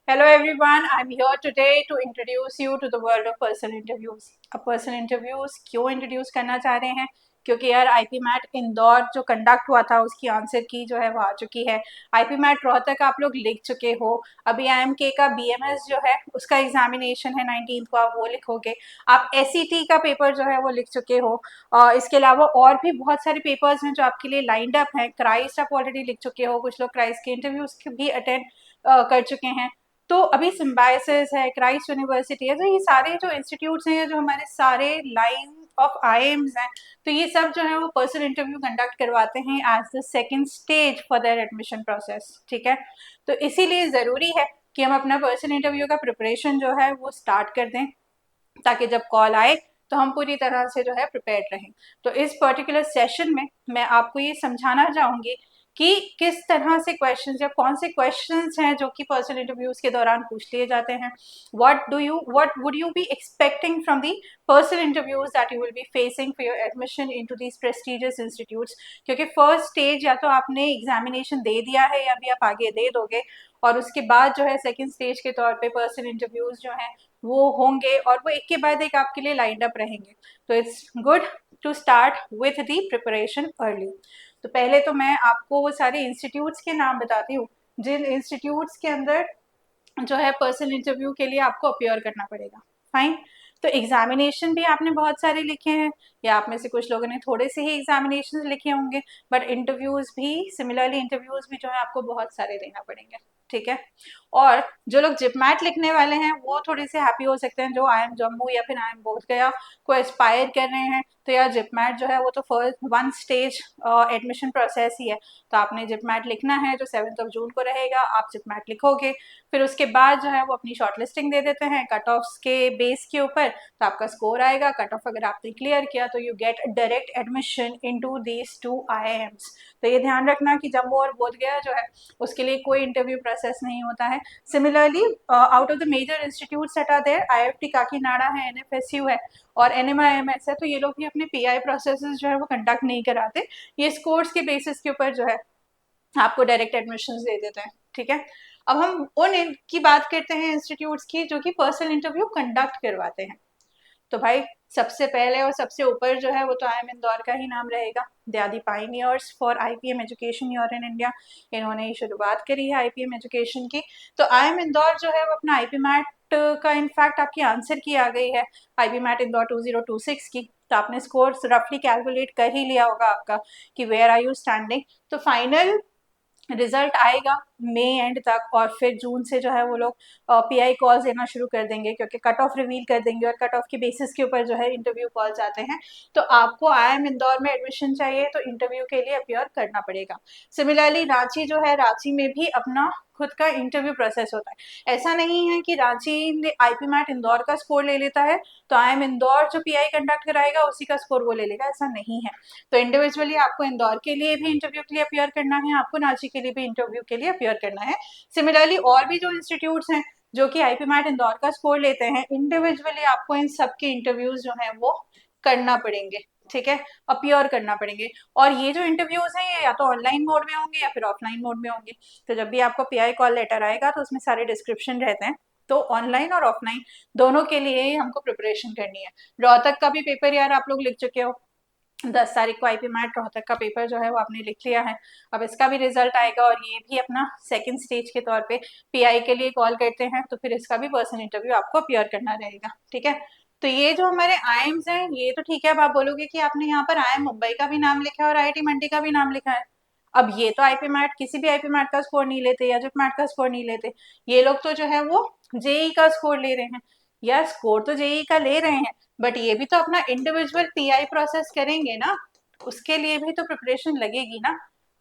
Hello everyone, I'm here today to introduce you to the world of personal interviews. अब personal interviews क्यों introduce करना चाह रहे हैं? क्योंकि यार आईपी मैट इंदौर जो कंडक्ट हुआ था उसकी आंसर की जो है वो आ चुकी है। आईपी मैट रोहतक आप लोग लिख चुके हो। अभी आईएमके का बीएमएस जो है उसका एग्जामिनेशन है 19 को, आप वो लिखोगे। आप एसईटी का पेपर जो है वो लिख चुके हो। इसके अलावा और भी बहुत सारे पेपर्स हैं जो आपके लिए लाइंड अप हैं। क्राइस्ट आप ऑलरेडी लिख चुके हो, कुछ लोग क्राइस्ट के इंटरव्यूज भी अटेंड कर चुके हैं। तो अभी सिम्बायोसिस है, क्राइस्ट यूनिवर्सिटी है, तो ये सारे जो इंस्टीट्यूट्स हैं, जो हमारे सारे लाइन ऑफ आईएम्स हैं, तो ये सब जो है वो पर्सनल इंटरव्यू कंडक्ट करवाते हैं as the second stage for their admission process. ठीक है, तो इसीलिए ज़रूरी है कि हम अपना पर्सनल इंटरव्यू का प्रिपरेशन जो है वो स्टार्ट कर दें, ताकि जब कॉल आए तो हम पूरी तरह से जो है प्रिपेयर्ड रहें। तो इस पर्टिकुलर सेशन में मैं आपको ये समझाना चाहूँगी कि किस तरह से क्वेश्चंस या कौन से क्वेश्चंस हैं जो कि पर्सनल इंटरव्यूज के दौरान पूछ लिए जाते हैं। What would you be expecting from the personal interviews that you will be facing for your admission into these prestigious institutes. क्योंकि फर्स्ट स्टेज या तो आपने एग्जामिनेशन दे दिया है या भी आप आगे दे दोगे, और उसके बाद जो है सेकेंड स्टेज के तौर पे पर्सनल इंटरव्यूज जो हैं वो होंगे, और वो एक के बाद एक आपके लिए लाइंड अप रहेंगे। तो it's good to start with the preparation early. तो पहले तो मैं आपको वो सारे इंस्टीट्यूट्स के नाम बताती हूँ जिन इंस्टीट्यूट्स के अंदर जो है पर्सनल इंटरव्यू के लिए आपको अपियर करना पड़ेगा। फाइन। तो एग्जामिनेशन भी आपने बहुत सारे लिखे हैं, या आप में से कुछ लोगों ने थोड़े से ही एग्जामिनेशन लिखे होंगे, बट इंटरव्यूज भी सिमिलरली इंटरव्यूज भी जो है आपको बहुत सारे देना पड़ेंगे। ठीक है, और जो लोग जिपमैट लिखने वाले हैं वो थोड़े से हैप्पी हो सकते हैं, जो आई एम जम्मू या फिर आई एम बोध गया को एस्पायर कर रहे हैं। तो यार जिपमैट जो है वो तो first one stage admission process ही है। तो आपने जिपमैट लिखना है, जो 7 जून को रहेगा आप जिपमैट लिखोगे। फिर उसके बाद जो है वो अपनी शॉर्ट लिस्टिंग दे देते हैं कट ऑफ के बेस के ऊपर। तो आपका स्कोर आएगा, कट ऑफ अगर आपने क्लियर किया तो you get direct admission into these 2 IIMs। तो ये ध्यान रखना कि जम्मू और बोध गया जो है उसके लिए कोई इंटरव्यू प्रोसेस नहीं होता है। Similarly out of the major institute that are there, IIFT Kakinada है, NFSU है और NMIMS है, तो ये लोग भी अपने PI प्रोसेसेस जो है वो कंडक्ट नहीं कराते। ये स्कोर्स के बेसिस के ऊपर जो है आपको डायरेक्ट एडमिशन दे देते हैं। ठीक है, अब हम उन की बात करते हैं इंस्टीट्यूट्स की जो कि पर्सनल इंटरव्यू कंडक्ट करवाते हैं। तो भाई सबसे पहले और सबसे ऊपर जो है वो तो IIM इंदौर का ही नाम रहेगा। They are the pioneers for IPM education year in India. इन्होंने ही शुरुआत करी है IPM एजुकेशन की। तो IIM इंदौर जो है वो अपना आईपी मैट का इनफैक्ट आपकी आंसर की आ गई है, आईपी मैट इंदौर 2026 की। तो आपने स्कोर रफली कैलकुलेट कर ही लिया होगा आपका कि वेयर आर यू स्टैंडिंग। तो फाइनल रिजल्ट आएगा मई एंड तक, और फिर जून से जो है वो लोग PI कॉल्स देना शुरू कर देंगे, क्योंकि कट ऑफ रिवील कर देंगे और कट ऑफ के बेसिस के ऊपर जो है इंटरव्यू कॉल्स आते हैं। तो आपको IIM इंदौर में एडमिशन चाहिए तो इंटरव्यू के लिए अपियर करना पड़ेगा। सिमिलरली रांची जो है, रांची में भी अपना खुद का इंटरव्यू प्रोसेस होता है। ऐसा नहीं है कि रांची आईपी मैट इंदौर का स्कोर ले लेता है तो IIM इंदौर जो PI कंडक्ट कराएगा उसी का स्कोर वो ले लेगा, ऐसा नहीं है। तो इंडिविजुअली आपको इंदौर के लिए भी इंटरव्यू के लिए अपियर करना है, आपको रांची के लिए भी इंटरव्यू के लिए अपियर करना है। सिमिलरली और भी जो इंस्टीट्यूट्स हैं जो कि आईपी मैट इंदौर का स्कोर लेते हैं, इंडिविजुअली आपको इन सबके इंटरव्यूज जो है वो करना पड़ेंगे। ठीक है, अपियर करना पड़ेंगे। और ये जो इंटरव्यूज हैं ये या तो ऑनलाइन मोड में होंगे या फिर ऑफलाइन मोड में होंगे। तो जब भी आपको PI कॉल लेटर आएगा तो उसमें सारे डिस्क्रिप्शन रहते हैं। तो ऑनलाइन और ऑफलाइन दोनों के लिए ही हमको प्रिपरेशन करनी है। रोहतक का भी पेपर यार आप लोग लिख चुके हो, 10 तारीख को आईपी मैट रोहतक का पेपर जो है वो आपने लिख लिया है। अब इसका भी रिजल्ट आएगा और ये भी अपना सेकंड स्टेज के तौर पे PI के लिए कॉल करते हैं, तो फिर इसका भी पर्सनल इंटरव्यू आपको अपियर करना रहेगा। ठीक है, तो ये जो हमारे IIMs हैं ये तो ठीक है। अब आप बोलोगे कि आपने यहाँ पर IIM मुंबई का भी नाम लिखा है और IIT मंडी का भी नाम लिखा है। अब ये तो आईपी मैट किसी भी आईपी मैट का स्कोर नहीं लेते या जिप मैट का स्कोर नहीं लेते। ये लोग तो जो है वो जेई का स्कोर ले रहे हैं। या स्कोर तो जेई का ले रहे हैं, बट ये भी तो अपना इंडिविजुअल PI प्रोसेस करेंगे ना, उसके लिए भी तो प्रिपरेशन लगेगी ना।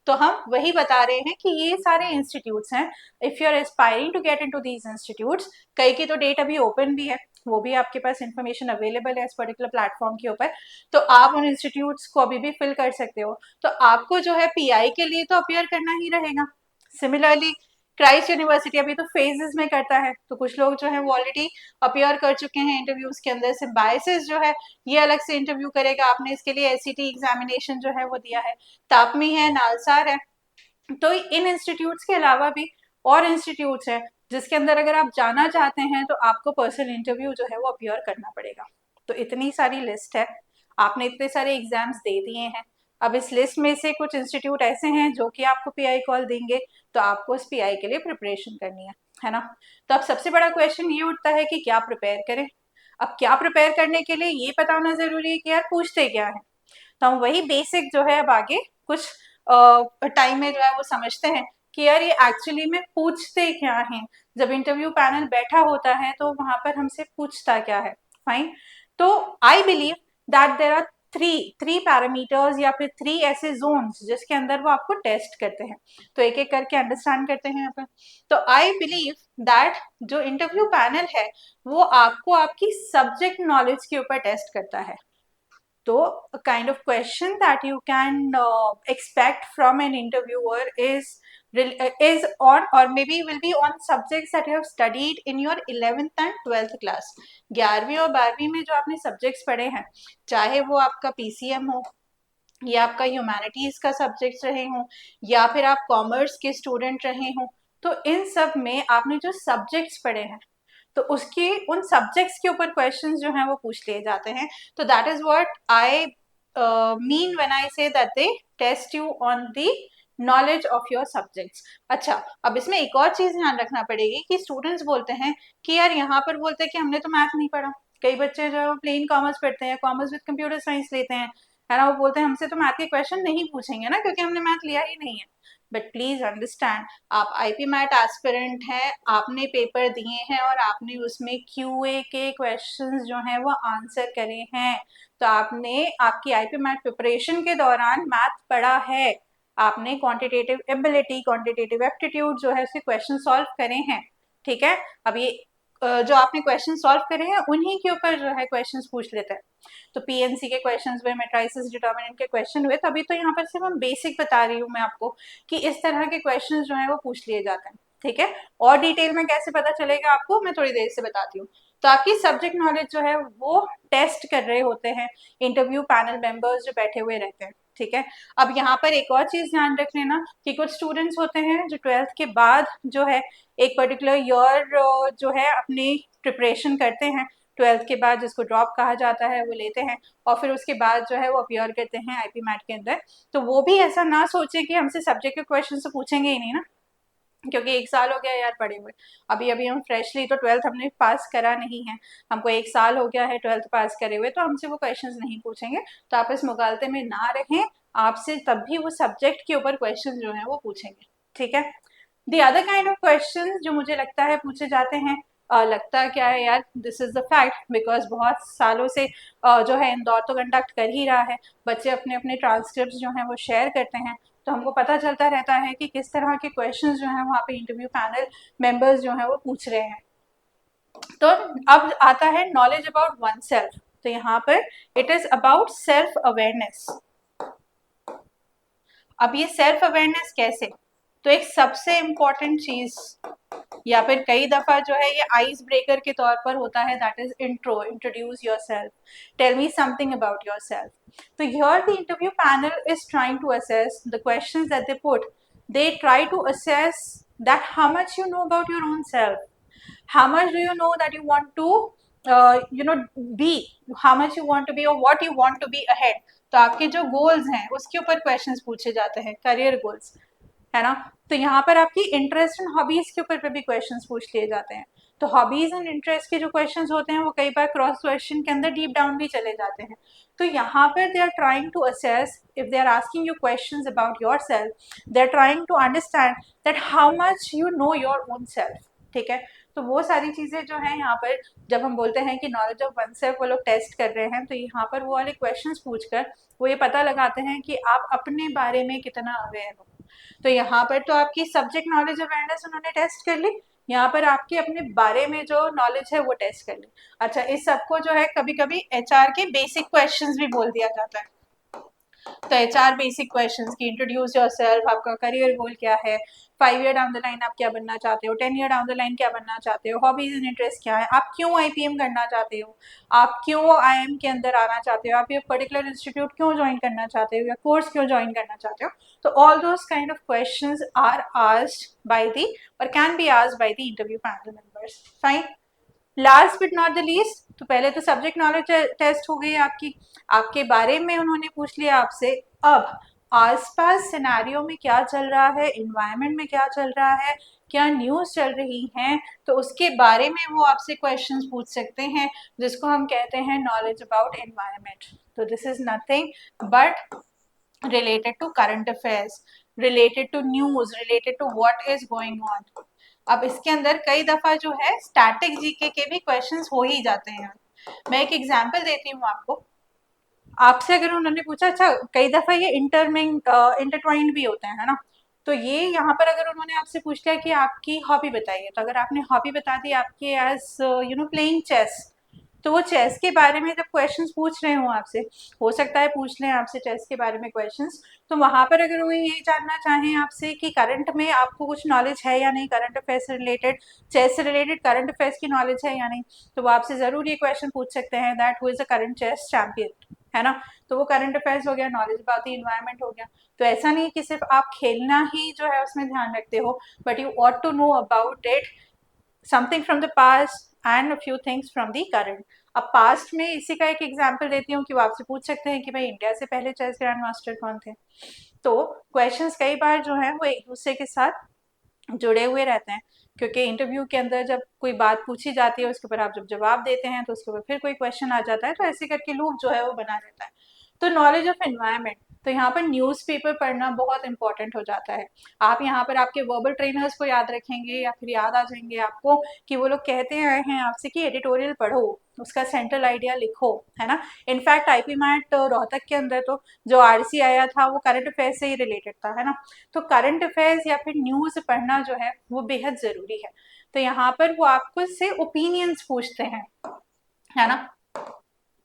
तो हम वही बता रहे हैं कि ये सारे इंस्टीट्यूट्स हैं। If you are aspiring to get into these institutes, कई की तो डेट अभी ओपन भी है, वो भी आपके पास इंफॉर्मेशन अवेलेबल है इस पर्टिकुलर प्लेटफॉर्म के ऊपर। तो आप उन इंस्टीट्यूट्स को अभी भी फिल कर सकते हो। तो आपको जो है PI के लिए तो अपियर करना ही रहेगा। सिमिलरली क्राइस्ट यूनिवर्सिटी अभी तो फेजेस में करता है, तो कुछ लोग जो है वो ऑलरेडी अपियर कर चुके हैं इंटरव्यूज के अंदर। सिम्बायोसिस जो है ये अलग से इंटरव्यू करेगा, आपने इसके लिए SCT एग्जामिनेशन जो है वो दिया है। तापमी है, नालसार है। तो इन इंस्टीट्यूट्स के अलावा भी और इंस्टीट्यूट्स हैं जिसके अंदर अगर आप जाना चाहते हैं तो आपको पर्सनल इंटरव्यू जो है वो अपीयर करना पड़ेगा। तो इतनी सारी लिस्ट है, आपने इतने सारे एग्जाम्स दे दिए हैं। अब इस लिस्ट में से कुछ इंस्टीट्यूट ऐसे हैं जो कि आपको पीआई कॉल देंगे, तो आपको उस पीआई के लिए प्रिपरेशन करनी है ना। तो अब सबसे बड़ा क्वेश्चन ये उठता है कि क्या प्रिपेयर करें। अब क्या प्रिपेयर करने के लिए ये पता होना जरूरी है कि यार पूछते क्या है। तो हम वही बेसिक जो है अब आगे कुछ टाइम में जो है वो समझते हैं कि यार ये एक्चुअली में पूछते क्या है। जब इंटरव्यू पैनल बैठा होता है तो वहां पर हमसे पूछता क्या है। फाइन। तो I believe that there are three three parameters या फिर थ्री ऐसे जोन्स जिसके अंदर वो आपको टेस्ट करते हैं। तो एक एक करके अंडरस्टैंड करते हैं यहाँ पर। तो आई बिलीव दैट जो इंटरव्यू पैनल है वो आपको आपकी सब्जेक्ट नॉलेज के ऊपर टेस्ट करता है। So, a kind of question that you can expect from an interviewer is on or maybe will be on subjects that you have studied in your 11th and 12th class। 11वीं और 12वीं में जो आपने subjects पढ़े हैं, चाहे वो आपका पीसीएम हो या आपका ह्यूमैनिटीज का सब्जेक्ट्स रहे हों या फिर आप कॉमर्स के स्टूडेंट रहे हों, तो इन सब में आपने जो सब्जेक्ट्स पढ़े हैं तो उसके उन सब्जेक्ट्स के ऊपर क्वेश्चंस जो हैं वो पूछ लिए जाते हैं। तो that is what I mean when I say that they test you on the knowledge of your subjects. अच्छा, अब इसमें एक और चीज ध्यान रखना पड़ेगी कि स्टूडेंट्स बोलते हैं कि यार यहाँ पर बोलते हैं कि हमने तो मैथ नहीं पढ़ा। कई बच्चे जो प्लेन कॉमर्स पढ़ते हैं, कॉमर्स विद कंप्यूटर साइंस लेते हैं, है ना, वो बोलते हैं हमसे तो मैथ के क्वेश्चन नहीं पूछेंगे ना क्योंकि हमने मैथ लिया ही नहीं है। बट प्लीज अंडरस्टैंड, आप आईपी मैट एस्पिरेंट हैं, आपने पेपर दिए हैं और आपने उसमें क्यूए के क्वेश्चंस जो हैं वो आंसर करे हैं। तो आपने आपकी आईपी मैट प्रिपरेशन के दौरान मैथ पढ़ा है, आपने क्वांटिटेटिव एबिलिटी, क्वांटिटेटिव एप्टीट्यूड जो है उसके क्वेश्चन सॉल्व करे हैं। ठीक है, अब ये जो आपने क्वेश्चन सॉल्व करे हैं उन्हीं के ऊपर जो है क्वेश्चंस पूछ लेते हैं। तो पीएनसी के क्वेश्चंस हुए, मैट्रिसेस डिटरमिनेंट के क्वेश्चन हुए, तभी तो यहाँ पर सिर्फ हम बेसिक बता रही हूँ मैं आपको कि इस तरह के क्वेश्चंस जो है वो पूछ लिए जाते हैं। ठीक है, और डिटेल में कैसे पता चलेगा आपको मैं थोड़ी देर से बताती हूँ। तो आपकी सब्जेक्ट नॉलेज जो है वो टेस्ट कर रहे होते हैं इंटरव्यू पैनल मेंबर्स जो बैठे हुए रहते हैं। ठीक है, अब यहाँ पर एक और चीज ध्यान रख लेना कि कुछ स्टूडेंट्स होते हैं जो 12th के बाद जो है एक पर्टिकुलर ईयर जो है अपनी प्रिपरेशन करते हैं, 12th के बाद जिसको ड्रॉप कहा जाता है वो लेते हैं और फिर उसके बाद जो है वो अपीयर करते हैं आईपी मैट के अंदर। तो वो भी ऐसा ना सोचे कि हमसे सब्जेक्ट के क्वेश्चन तो पूछेंगे ही नहीं ना, क्योंकि एक साल हो गया यार पढ़े हुए। अभी अभी हम फ्रेशली तो 12th हमने पास करा नहीं है, हमको एक साल हो गया है 12th पास करे हुए, तो हमसे वो क्वेश्चंस नहीं पूछेंगे। तो आप इस मुगालते में ना रहें, आपसे तब भी वो सब्जेक्ट के ऊपर क्वेश्चन जो है वो पूछेंगे। ठीक है, the other kind of question जो मुझे लगता है पूछे जाते हैं, लगता क्या है यार, this is the fact because बहुत सालों से जो है इंदौर तो कंडक्ट कर ही रहा है, बच्चे अपने अपने ट्रांसक्रिप्ट जो हैं वो शेयर करते हैं, तो हमको पता चलता रहता है कि किस तरह के क्वेश्चंस जो हैं वहाँ पे इंटरव्यू पैनल मेंबर्स जो हैं वो पूछ रहे हैं। तो अब आता है नॉलेज अबाउट वन सेल्फ। तो यहाँ पर it is about self awareness. अब ये सेल्फ अवेयरनेस कैसे, तो एक सबसे इम्पॉर्टेंट चीज या फिर कई दफा जो है ये आइस ब्रेकर के तौर पर होता है, that is intro, introduce yourself, tell me something about yourself. तो here the interview panel is trying to assess the questions that they put, they try to assess that how much you know about your own self, how much do you know that you want to be, how much you want to be or what you want to be ahead। तो आपके जो goals हैं उसके ऊपर questions पूछे जाते हैं, career goals, है ना। तो यहाँ पर आपकी इंटरेस्ट एंड हॉबीज के ऊपर भी क्वेश्चंस पूछ लिए जाते हैं। तो हॉबीज एंड इंटरेस्ट के जो क्वेश्चंस होते हैं वो कई बार क्रॉस क्वेश्चन के अंदर डीप डाउन भी चले जाते हैं। तो यहाँ पर they are trying to assess, if they are asking you questions about yourself, they are trying to understand that how much you know your own self. ठीक है, तो वो सारी चीज़ें जो हैं यहाँ पर जब हम बोलते हैं कि नॉलेज ऑफ वन सेल्फ वो लोग टेस्ट कर रहे हैं, तो यहाँ पर वो वाले क्वेश्चंस पूछकर वो ये पता लगाते हैं कि आप अपने बारे में कितना अवेयर हो। तो यहाँ पर तो आपकी सब्जेक्ट नॉलेज अवेयरनेस उन्होंने टेस्ट कर ली, यहाँ पर आपके अपने बारे में जो नॉलेज है वो टेस्ट कर ली। अच्छा, इस सबको जो है कभी कभी एचआर के बेसिक क्वेश्चंस भी बोल दिया जाता है। तो एचआर बेसिक क्वेश्चंस की इंट्रोड्यूस योरसेल्फ, आपका करियर गोल क्या है, 5 ईयर डाउन द लाइन आप क्या बनना चाहते हो, 10 ईयर डाउन द लाइन क्या बनना चाहते हो, हॉबीज एंड इंटरेस्ट क्या है, आप क्यों आईपीएम करना चाहते हो, आप क्यों आईएम के अंदर आना चाहते हो, आप ये पर्टिकुलर इंस्टीट्यूट क्यों ज्वाइन करना चाहते हो या कोर्स क्यों ज्वाइन करना चाहते हो। तो all those kind of questions are asked by the or can be asked by the interview panel members. Fine. Last but not the least, तो पहले तो सब्जेक्ट नॉलेज टेस्ट हो गई आपकी, आपके बारे में उन्होंने पूछ लिया आपसे। अब आसपास सिनेरियो में क्या चल रहा है, इन्वायरमेंट में क्या चल रहा है, क्या न्यूज़ चल रही हैं, तो उसके बारे में वो आपसे क्वेश्चंस पूछ सकते हैं, जिसको हम कहते हैं नॉलेज अबाउट एनवायरनमेंट। तो this is nothing but related to current affairs, related to news, related to what is going on. अब इसके अंदर कई दफा जो है स्टैटिक जीके के भी क्वेश्चंस हो ही जाते हैं। मैं एक एग्जांपल देती हूँ आपको। आपसे अगर उन्होंने पूछा, अच्छा कई दफा ये इंटरट्वाइंड भी होते हैं, है ना, तो ये यहाँ पर अगर उन्होंने आपसे पूछ लिया कि आपकी हॉबी बताइए, तो अगर आपने हॉबी बता दी आपके एज प्लेइंग चेस, तो वो चेस के बारे में जब क्वेश्चंस पूछ रहे हो आपसे, हो सकता है पूछ लें आपसे चेस के बारे में क्वेश्चंस, तो वहां पर अगर वो ये जानना चाहें आपसे कि करंट में आपको कुछ नॉलेज है या नहीं, करंट अफेयर्स से रिलेटेड, चेस से रिलेटेड करंट अफेयर्स की नॉलेज है या नहीं, तो वो आपसे जरूर ये क्वेश्चन पूछ सकते हैं that who is a current chess champion, है ना। तो वो करंट अफेयर्स हो गया, नॉलेज अबाउट द इन्वायरमेंट हो गया। तो ऐसा नहीं कि सिर्फ आप खेलना ही जो है उसमें ध्यान रखते हो, but you ought to know about it something from the past and a few things from the current. अब पास्ट में इसी का एक एग्जांपल देती हूँ कि वो आपसे पूछ सकते हैं कि भाई इंडिया से पहले चेस ग्रैंड मास्टर कौन थे। तो क्वेश्चंस कई बार जो है वो एक दूसरे के साथ जुड़े हुए रहते हैं, क्योंकि इंटरव्यू के अंदर जब कोई बात पूछी जाती है उसके ऊपर आप जब जवाब देते हैं तो उसके ऊपर फिर कोई क्वेश्चन आ जाता है, तो ऐसे करके लूप जो है वो बना रहता है। तो नॉलेज ऑफ एनवायरनमेंट, तो यहाँ पर न्यूज़पेपर पढ़ना बहुत इंपॉर्टेंट हो जाता है। आप यहाँ पर आपके वर्बल ट्रेनर्स को याद रखेंगे या फिर याद आ जाएंगे आपको कि वो लोग कहते आए हैं आपसे कि एडिटोरियल पढ़ो, उसका सेंट्रल आइडिया लिखो, है ना। इनफैक्ट आईपी मैट रोहतक के अंदर तो जो आरसी आया था वो करंट अफेयर से ही रिलेटेड था, है ना। तो करंट अफेयर्स या फिर न्यूज़ पढ़ना जो है वो बेहद ज़रूरी है। तो यहाँ पर वो आपको से ओपिनियंस पूछते हैं, है ना।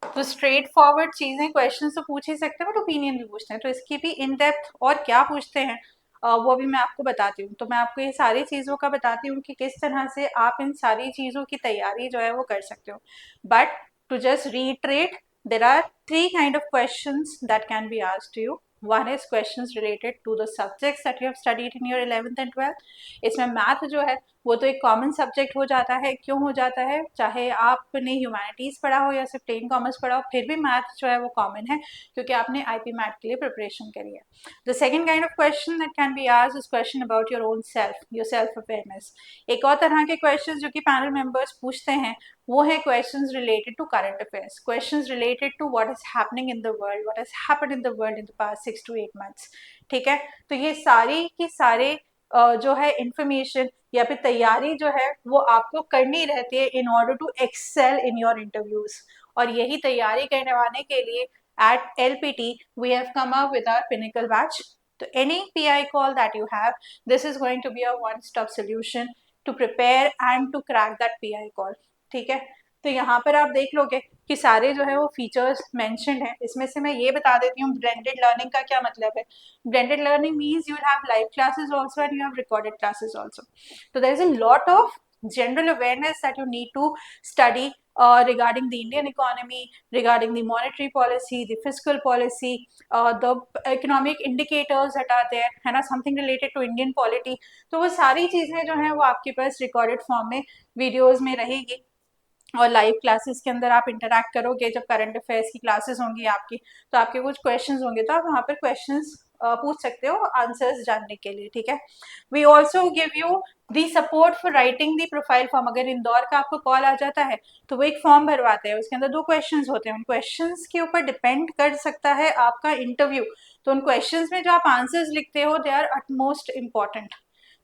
तो स्ट्रेट फॉरवर्ड चीज़ें क्वेश्चन तो पूछ ही सकते हैं बट ओपिनियन भी पूछते हैं, तो इसकी भी इन डेप्थ और क्या पूछते हैं वो भी मैं आपको बताती हूँ। तो मैं आपको ये सारी चीज़ों का बताती हूँ कि किस तरह से आप इन सारी चीज़ों की तैयारी जो है वो कर सकते हो। But to just retreat, there are three kind of questions that can be asked to you. One is questions related to the subjects that you have studied in your 11th and 12th. इसमें math जो है वो तो एक common subject हो जाता है। क्यों हो जाता है, चाहे आपने ह्यूमैनिटीज़ पढ़ा हो या सिर्फ प्लेन कॉमर्स पढ़ा हो, फिर भी मैथ जो है वो कॉमन है क्योंकि आपने आईपी मैथ के लिए प्रिपरेशन करी है। The second kind of question that can be asked is question about your own self, your self awareness. एक और तरह के क्वेश्चन जो कि पैनल मेंबर्स पूछते हैं वो है questions related to current affairs, questions related to what is happening in the world, what has happened in the world in the past 6 to 8 months। ठीक है, तो ये सारी की सारे जो है इंफॉर्मेशन या फिर तैयारी जो है वो आपको करनी रहती है in order to excel in your interviews. और यही तैयारी करवाने के लिए at LPT we have come up with our pinnacle batch. तो any PI call that you have, this is going to be a one stop solution to prepare and to crack that PI call. ठीक है, तो यहाँ पर आप देख लोगे कि सारे जो है वो फीचर्स मेंशन्ड हैं। इसमें से मैं ये बता देती हूँ ब्लेंडेड लर्निंग का क्या मतलब है। Blended learning means you will have live classes also and you have recorded classes also. So there is a lot of general awareness that you need to study regarding the Indian economy, regarding the monetary policy, the fiscal policy, the economic indicators that are there, है ना, something related to Indian polity। तो वो सारी चीज़ें जो हैं वो आपके पास recorded form में videos में रहेगी और लाइव क्लासेस के अंदर आप इंटरैक्ट करोगे। जब करंट अफेयर्स की क्लासेस होंगी आपकी तो आपके कुछ क्वेश्चंस होंगे तो आप वहाँ पर क्वेश्चंस पूछ सकते हो आंसर्स जानने के लिए। ठीक है, we also give you the support for writing the profile form. अगर इंदौर का आपको कॉल आ जाता है तो वो एक फॉर्म भरवाते हैं, उसके अंदर 2 क्वेश्चंस होते हैं, उन क्वेश्चंस के ऊपर डिपेंड कर सकता है आपका इंटरव्यू। तो उन क्वेश्चंस में जो आप आंसर्स लिखते हो दे आर अटमोस्ट इम्पॉर्टेंट।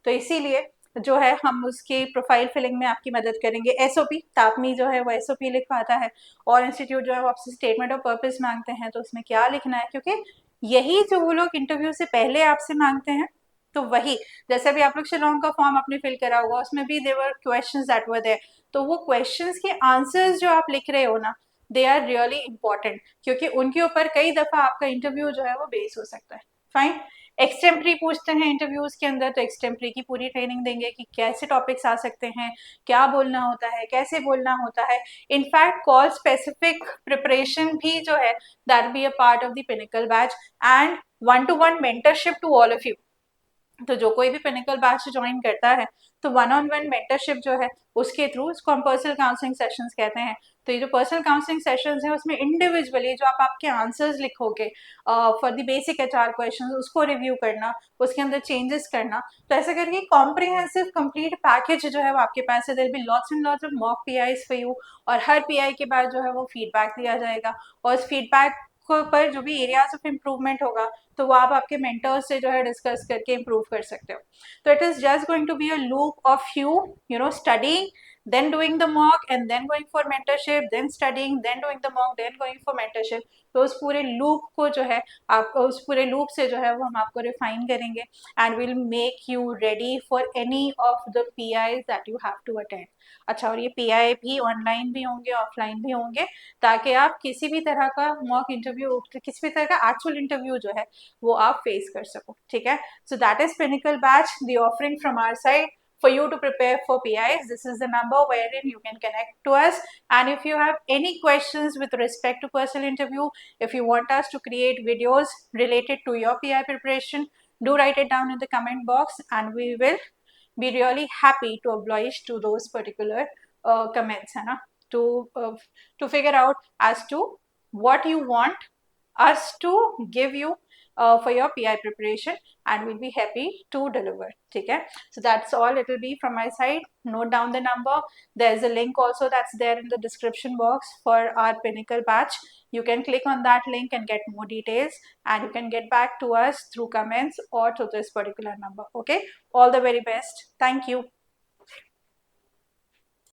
तो इसीलिए जो है हम उसकी प्रोफाइल फिलिंग में आपकी मदद करेंगे। एसओपी तापमी जो है वो एसओपी लिखवाता है और इंस्टीट्यूट जो है वो आपसे स्टेटमेंट ऑफ पर्पस मांगते हैं, तो उसमें क्या लिखना है, क्योंकि यही जो वो लोग इंटरव्यू से पहले आपसे मांगते हैं। तो वही जैसे भी आप लोग शिलोंग का फॉर्म आपने फिल करा होगा उसमें भी देवर क्वेश्चंस दैट वर देयर, तो वो क्वेश्चंस के आंसर्स जो आप लिख रहे हो ना दे आर रियली इंपॉर्टेंट, क्योंकि उनके ऊपर कई दफा आपका इंटरव्यू जो है वो बेस हो सकता है। फाइन, एक्सटेम्प्री पूछते हैं इंटरव्यूज के अंदर, तो एक्सटेम्प्री की पूरी ट्रेनिंग देंगे कि कैसे टॉपिक्स आ सकते हैं, क्या बोलना होता है, कैसे बोलना होता है। इनफैक्ट कॉल स्पेसिफिक प्रिपरेशन भी जो है that be a part of the pinnacle batch and one-to-one mentorship to all of you. तो जो कोई भी पिनिकल बैच ज्वाइन करता है तो वन ऑन वन मेंटरशिप जो है उसके थ्रू, इसको हम पर्सनल काउंसलिंग सेशंस कहते हैं। तो ये जो पर्सनल काउंसलिंग सेशंस हैं उसमें इंडिविजुअली जो आप आपके आंसर्स लिखोगे for the basic HR questions, उसको रिव्यू करना, उसके अंदर चेंजेस करना, तो ऐसा करके कॉम्प्रिहेंसिव कंप्लीट पैकेज जो है वो आपके पास है। There be lots and lots of mock PIs for you, और हर पीआई के बाद जो है वो फीडबैक दिया जाएगा, और इस फीडबैक पर जो भी एरियाज ऑफ इम्प्रूवमेंट होगा तो वो आप आपके मेंटर्स से जो है डिस्कस करके इम्प्रूव कर सकते हो। तो it is just going to be a loop of you know studying, then doing the mock, and then going for mentorship, then studying, then doing the mock, then going for mentorship। तो उस पूरे loop को जो है आप, उस पूरे loop से जो है वो हम आपको रिफाइन करेंगे, and will make you ready for any of the PI that you have to attend. अच्छा, और ये पीआई भी ऑनलाइन भी होंगे, ऑफलाइन भी होंगे, ताकि आप किसी भी तरह का मॉक इंटरव्यू, किसी भी तरह का एक्चुअल इंटरव्यू जो है वो आप फेस कर सको। ठीक है, so that is Pinnacle batch, the offering from our side for you to prepare for PIs. This is the number wherein you can connect to us. And if you have any questions with respect to personal interview, if you want us to create videos related to your PI preparation, do write it down in the comment box, and we will be really happy to oblige to those particular comments, है ना, to to figure out as to what you want us to give you for your PI preparation, and we'll be happy to deliver. ठीक है, so that's all it will be from my side. Note down the number. There's a link also that's there in the description box for our Pinnacle batch. You can click on that link and get more details, and you can get back to us through comments or to this particular number. Okay, all the very best. Thank you.